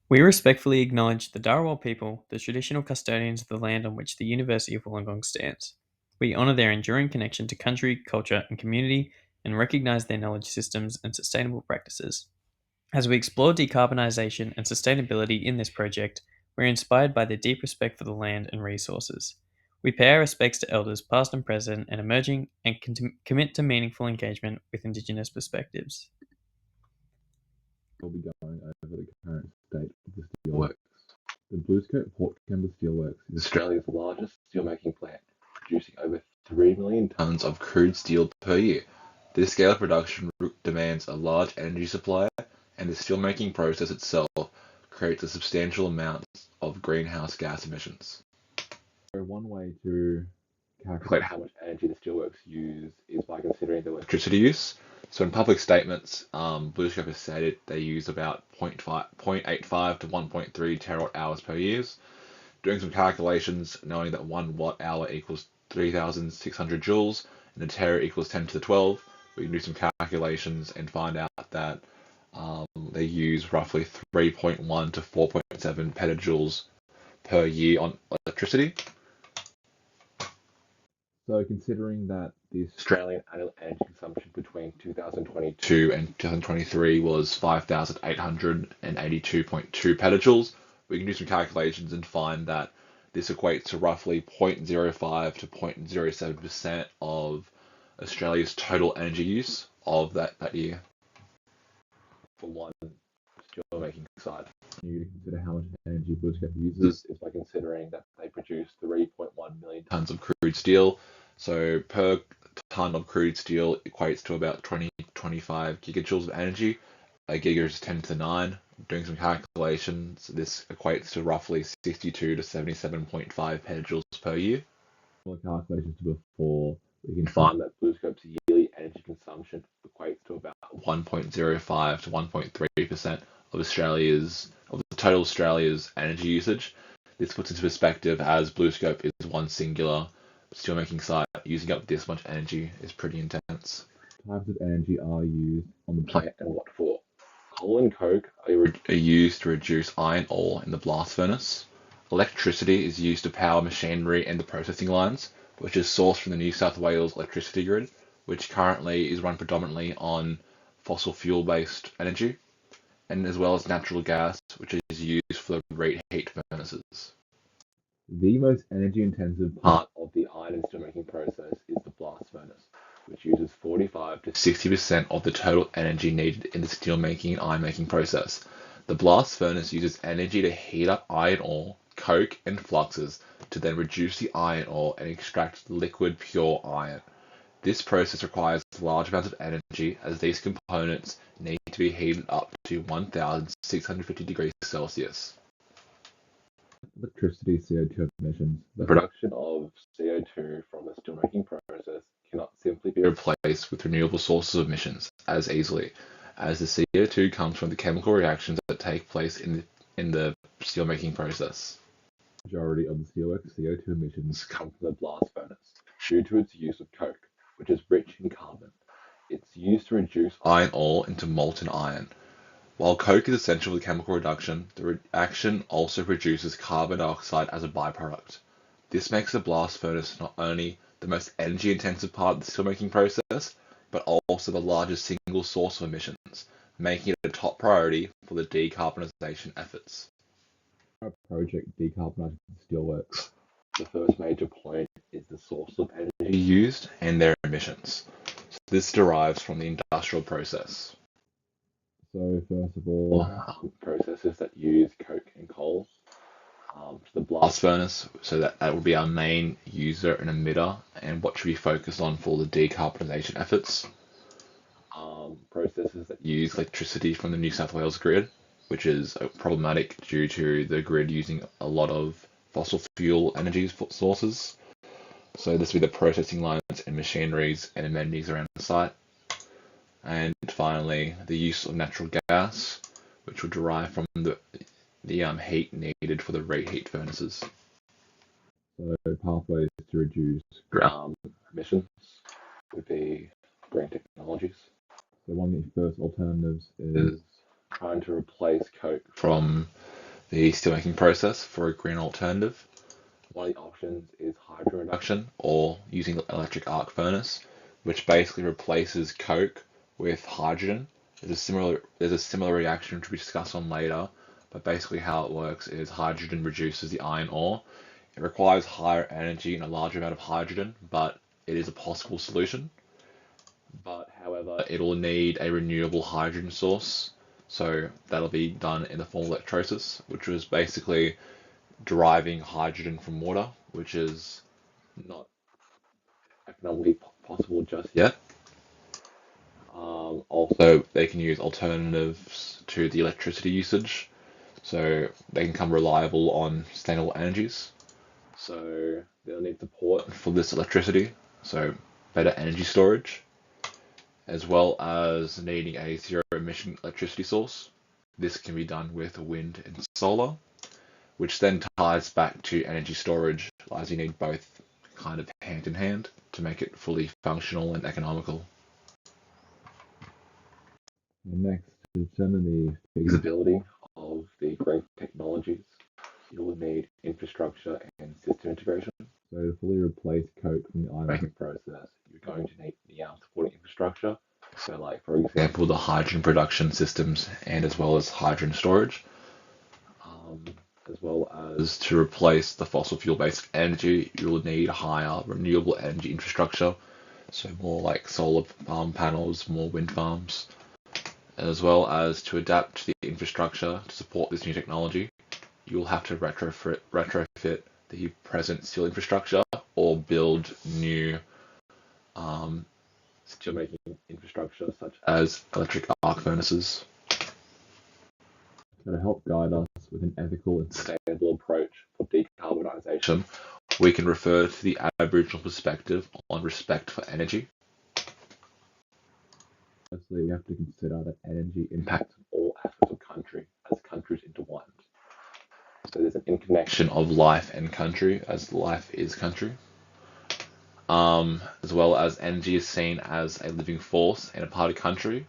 We respectfully acknowledge the Dharawal people, the traditional custodians of the land on which the University of Wollongong stands. We honour their enduring connection to country, culture, and community and recognise their knowledge systems and sustainable practices. As we explore decarbonisation and sustainability in this project, we're inspired by their deep respect for the land and resources. We pay our respects to elders past and present and emerging and commit to meaningful engagement with Indigenous perspectives. We'll be going over the current state of the steelworks. The BlueScope Port Kembla Steelworks is Australia's largest steelmaking plant, producing over 3 million tonnes of crude steel per year. This scale of production demands a large energy supply, and the steelmaking process itself creates a substantial amount of greenhouse gas emissions. So one way to calculate how much energy the steelworks use is by considering the electricity use. So in public statements, BlueScope has stated they use about 0.85 to 1.3 terawatt hours per year. Doing some calculations, knowing that 1 watt hour equals 3,600 joules and a tera equals 10 to the 12, we can do some calculations and find out that they use roughly 3.1 to 4.7 petajoules per year on electricity. So considering that the Australian annual energy consumption between 2022 and 2023 was 5,882.2 petajoules, we can do some calculations and find that this equates to roughly 0.05 to 0.07% of Australia's total energy use of that year for one steelmaking side. You to consider how much energy BlueScope uses is by considering that they produce 3.1 million tonnes of crude steel. So per tonne of crude steel equates to about 20-25 gigajoules of energy. A giga is 10 to the 9. Doing some calculations, this equates to roughly 62 to 77.5 petajoules per year. For calculations before, we can find that BlueScope's yearly energy consumption equates to about 1.05 to 1.3% of the total Australia's energy usage. This puts into perspective as BlueScope is one singular steelmaking site, using up this much energy is pretty intense. Types of energy are used on the plant and what for? Coal and coke are used to reduce iron ore in the blast furnace. Electricity is used to power machinery and the processing lines, which is sourced from the New South Wales electricity grid, which currently is run predominantly on fossil fuel-based energy, and as well as natural gas, which is used for the reheat furnaces. The most energy-intensive part of the iron and steelmaking process is the blast furnace, which uses 45 to 60% of the total energy needed in the steelmaking and iron-making process. The blast furnace uses energy to heat up iron ore, coke, and fluxes to then reduce the iron ore and extract liquid pure iron. This process requires large amounts of energy as these components need to be heated up to 1,650 degrees Celsius. Electricity CO2 emissions. The production of CO2 from the steelmaking process cannot simply be replaced with renewable sources of emissions as easily, as the CO2 comes from the chemical reactions that take place in the steelmaking process. The majority of the steelworks CO2 emissions come from the blast furnace due to its use of coke, which is rich in carbon. It's used to reduce iron ore into molten iron. While coke is essential for chemical reduction, the reaction also produces carbon dioxide as a byproduct. This makes the blast furnace not only the most energy-intensive part of the steelmaking process, but also the largest single source of emissions, making it a top priority for the decarbonisation efforts. Our project decarbonising steelworks. The first major point is the source of energy used and their emissions. So this derives from the industrial process. So first of all, processes that use coke and coal. The blast furnace, so that would be our main user and emitter, and what should be focused on for the decarbonisation efforts. Processes that use electricity from the New South Wales grid, which is problematic due to the grid using a lot of fossil fuel energy sources. So this would be the processing lines and machineries and amenities around the site. And finally, the use of natural gas, which will derive from the heat needed for the reheat furnaces. So pathways to reduce emissions would be green technologies. So one of the first alternatives is trying to replace coke from the steelmaking process for a green alternative. One of the options is hydrogen reduction or using electric arc furnace, which basically replaces coke with hydrogen. There's a similar reaction which we discuss on later, but basically how it works is hydrogen reduces the iron ore. It requires higher energy and a larger amount of hydrogen, but it is a possible solution. But however, it'll need a renewable hydrogen source. So that'll be done in the form of electrolysis, which was basically deriving hydrogen from water, which is not economically possible just yet. Also, they can use alternatives to the electricity usage, so they can become reliable on sustainable energies. So they'll need support for this electricity, so better energy storage, as well as needing a zero emission electricity source. This can be done with wind and solar, which then ties back to energy storage, as you need both kind of hand in hand to make it fully functional and economical. And next, to determine the feasibility of the green technologies, you will need infrastructure and system integration. So to fully replace coke from the iron making process, you're going to need the supporting infrastructure. So like, for example, the hydrogen production systems and as well as hydrogen storage, um, as well as to replace the fossil fuel based energy, you will need higher renewable energy infrastructure. So more like solar panels, more wind farms, as well as to adapt to the infrastructure to support this new technology. You'll have to retrofit the present steel infrastructure or build new um, steel making infrastructure such as electric arc furnaces. To help guide us with an ethical and sustainable approach for decarbonisation, we can refer to the Aboriginal perspective on respect for energy. Firstly, we have to consider that energy impacts all aspects of country as countries intertwined. So there's an interconnection of life and country as life is country. As well as energy is seen as a living force and a part of country.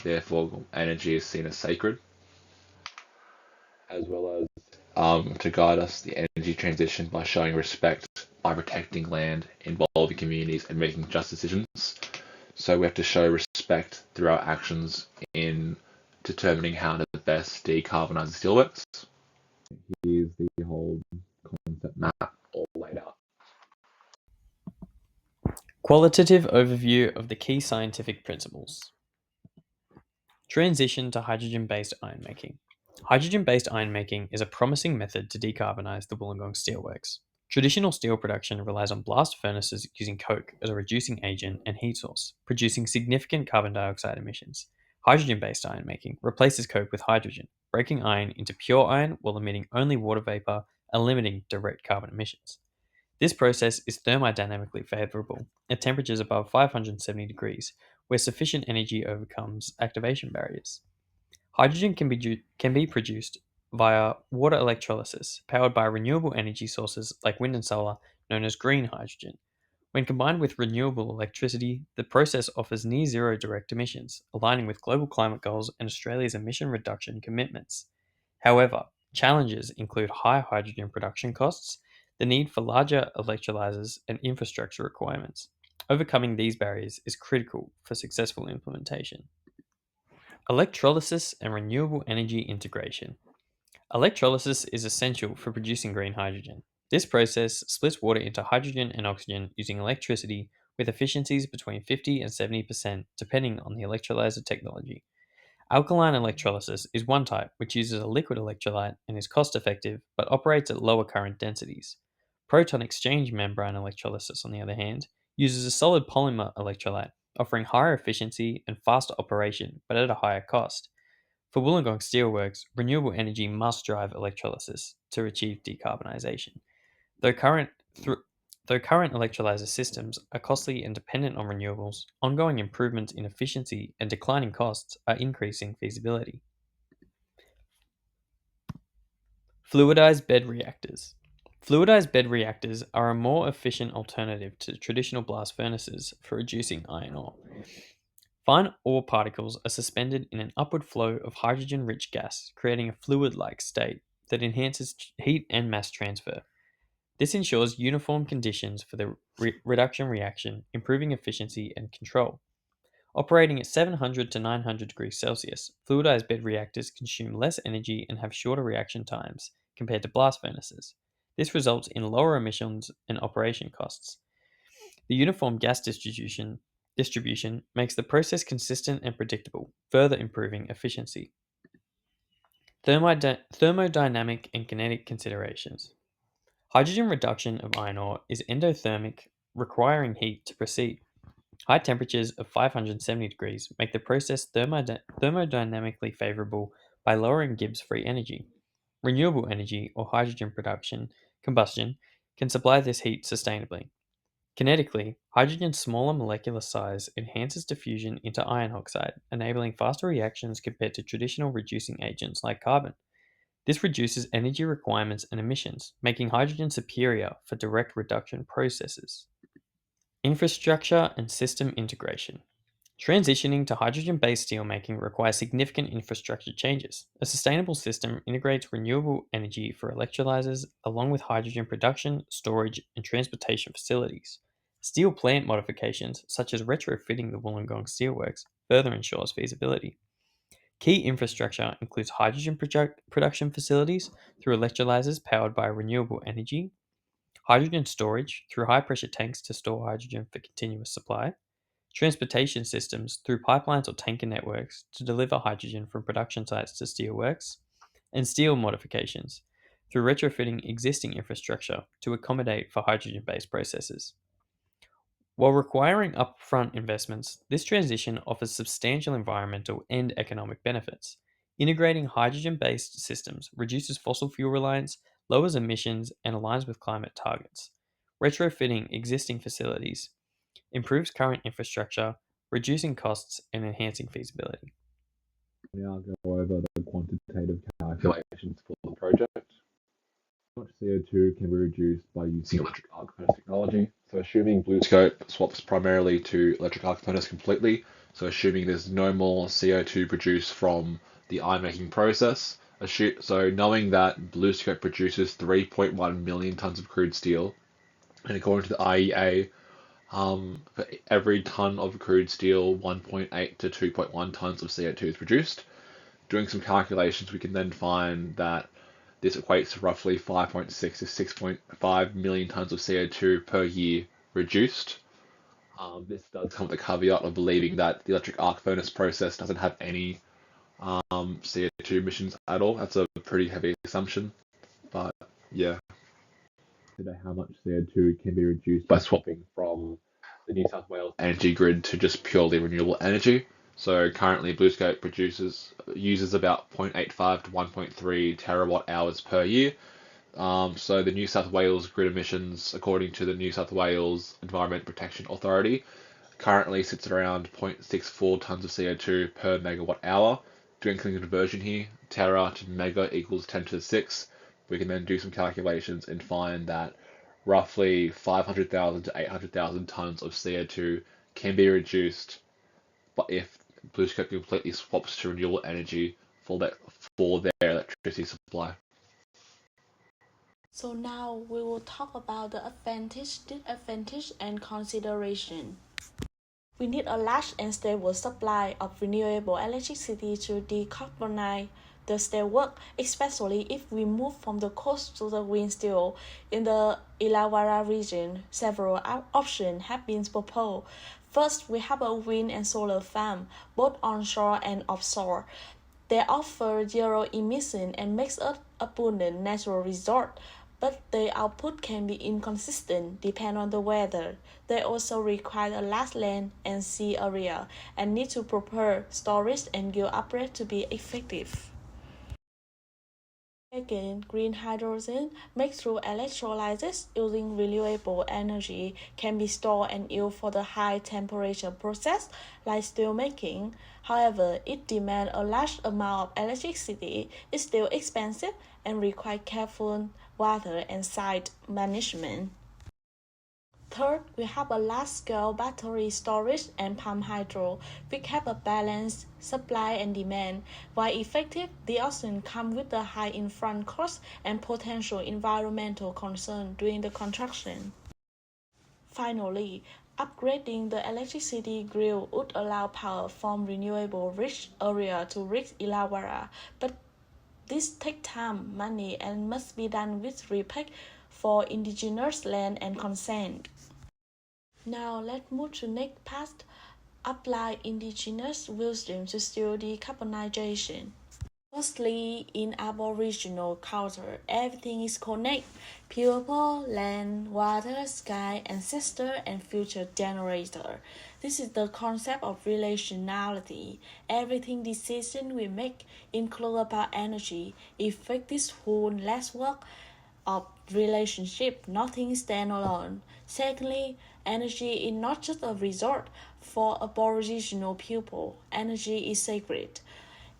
Therefore, energy is seen as sacred. As well as to guide us the energy transition by showing respect, by protecting land, involving communities, and making just decisions. So we have to show respect through our actions in determining how to best decarbonise the steelworks. Here's the whole concept map all laid out. Qualitative overview of the key scientific principles. Transition to hydrogen-based iron making. Hydrogen-based iron making is a promising method to decarbonise the Wollongong steelworks. Traditional steel production relies on blast furnaces using coke as a reducing agent and heat source, producing significant carbon dioxide emissions. Hydrogen-based iron making replaces coke with hydrogen, breaking iron into pure iron while emitting only water vapour and limiting direct carbon emissions. This process is thermodynamically favorable at temperatures above 570 degrees, where sufficient energy overcomes activation barriers. Hydrogen can be produced via water electrolysis, powered by renewable energy sources like wind and solar, known as green hydrogen. When combined with renewable electricity, the process offers near zero direct emissions, aligning with global climate goals and Australia's emission reduction commitments. However, challenges include high hydrogen production costs, the need for larger electrolyzers, and infrastructure requirements. Overcoming these barriers is critical for successful implementation. Electrolysis and renewable energy integration. Electrolysis is essential for producing green hydrogen. This process splits water into hydrogen and oxygen using electricity with efficiencies between 50 and 70% depending on the electrolyzer technology. Alkaline electrolysis is one type which uses a liquid electrolyte and is cost effective but operates at lower current densities. Proton exchange membrane electrolysis, on the other hand, uses a solid polymer electrolyte, offering higher efficiency and faster operation but at a higher cost. For Wollongong Steelworks, renewable energy must drive electrolysis to achieve decarbonisation. Though current, thro- though current electrolyzer systems are costly and dependent on renewables, ongoing improvements in efficiency and declining costs are increasing feasibility. Fluidized bed reactors. Fluidized bed reactors are a more efficient alternative to traditional blast furnaces for reducing iron ore. Fine ore particles are suspended in an upward flow of hydrogen rich gas, creating a fluid like state that enhances heat and mass transfer. This ensures uniform conditions for the reduction reaction, improving efficiency and control. Operating at 700 to 900 degrees Celsius, fluidized bed reactors consume less energy and have shorter reaction times compared to blast furnaces. This results in lower emissions and operation costs. The uniform gas distribution makes the process consistent and predictable, further improving efficiency. Thermodynamic and kinetic considerations. Hydrogen reduction of iron ore is endothermic, requiring heat to proceed. High temperatures of 570 degrees make the process thermodynamically favorable by lowering Gibbs free energy. Renewable energy or hydrogen combustion can supply this heat sustainably. Kinetically, hydrogen's smaller molecular size enhances diffusion into iron oxide, enabling faster reactions compared to traditional reducing agents like carbon. This reduces energy requirements and emissions, making hydrogen superior for direct reduction processes. Infrastructure and system integration. Transitioning to hydrogen based steelmaking requires significant infrastructure changes. A sustainable system integrates renewable energy for electrolyzers along with hydrogen production, storage, and transportation facilities. Steel plant modifications, such as retrofitting the Wollongong Steelworks, further ensures feasibility. Key infrastructure includes hydrogen production facilities through electrolyzers powered by renewable energy, hydrogen storage through high pressure tanks to store hydrogen for continuous supply, transportation systems through pipelines or tanker networks to deliver hydrogen from production sites to steelworks, and steel modifications through retrofitting existing infrastructure to accommodate for hydrogen based processes. While requiring upfront investments, this transition offers substantial environmental and economic benefits. Integrating hydrogen based systems reduces fossil fuel reliance, lowers emissions, and aligns with climate targets. Retrofitting existing facilities improves current infrastructure, reducing costs and enhancing feasibility. Now go over the quantitative calculations for the project. How much CO2 can be reduced by using electric arc furnace technology? So assuming BlueScope swaps primarily to electric arc furnace completely, so assuming there's no more CO2 produced from the iron making process, so knowing that BlueScope produces 3.1 million tons of crude steel, and according to the IEA, for every ton of crude steel, 1.8 to 2.1 tons of CO2 is produced. Doing some calculations, we can then find that this equates to roughly 5.6 to 6.5 million tons of CO2 per year reduced. This does come with the caveat of believing that the electric arc furnace process doesn't have any CO2 emissions at all. That's a pretty heavy assumption, but yeah. Today, how much CO2 can be reduced by swapping from the New South Wales energy grid to just purely renewable energy. So currently, BlueScope uses about 0.85 to 1.3 terawatt hours per year. So the New South Wales grid emissions, according to the New South Wales Environment Protection Authority, currently sits at around 0.64 tons of CO2 per megawatt hour. Doing some conversion here, tera to mega equals 10 to the 6. We can then do some calculations and find that roughly 500,000 to 800,000 tons of CO2 can be reduced, but if BlueScope completely swaps to renewable energy for their electricity supply. So now we will talk about the advantage, disadvantage, and consideration. We need a large and stable supply of renewable electricity to decarbonize the steelwork, especially if we move from the coast to the wind steel. In the Illawarra region, several options have been proposed. First, we have a wind and solar farm, both onshore and offshore. They offer zero emission and makes an abundant natural resource, but their output can be inconsistent depending on the weather. They also require a large land and sea area and need to prepare storage and grid upgrade to be effective. Again, green hydrogen made through electrolysis using renewable energy can be stored and used for the high temperature process like steelmaking. However, it demands a large amount of electricity, is still expensive, and requires careful water and site management. Third, we have a large-scale battery storage and pump hydro, which have a balanced supply and demand. While effective, they often come with a high infront cost and potential environmental concern during the construction. Finally, upgrading the electricity grid would allow power from renewable rich area to reach Illawarra, but this takes time, money, and must be done with respect for indigenous land and consent. Now let's move to next part. Apply indigenous wisdom to still decarbonization. Mostly in Aboriginal culture, everything is connected. People, land, water, sky, ancestor, and future generator. This is the concept of relationality. Everything decision we make include about energy. Effect this whole network of relationship, nothing stand alone. Secondly, energy is not just a resort for Aboriginal people. Energy is sacred.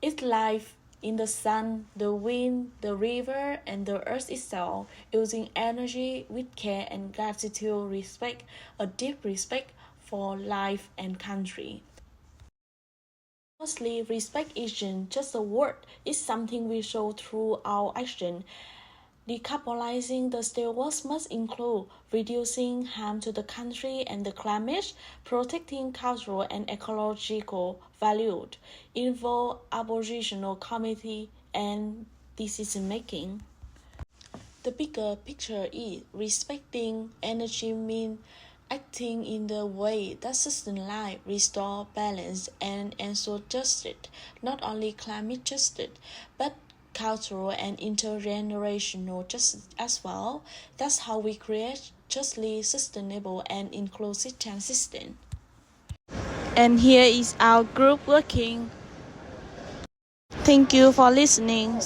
It's life in the sun, the wind, the river, and the earth itself. Using energy with care and gratitude, respect, a deep respect for life and country. Mostly, respect isn't just a word, it's something we show through our action. Decarbonizing the steelworks must include reducing harm to the country and the climate, protecting cultural and ecological values, involve Aboriginal community and decision making. The bigger picture is respecting energy means acting in the way that sustain life, restore balance, and ensure justice, not only climate justice, but cultural and intergenerational justice as well. That's how we create justly sustainable and inclusive transition. And here is our group working. Thank you for listening.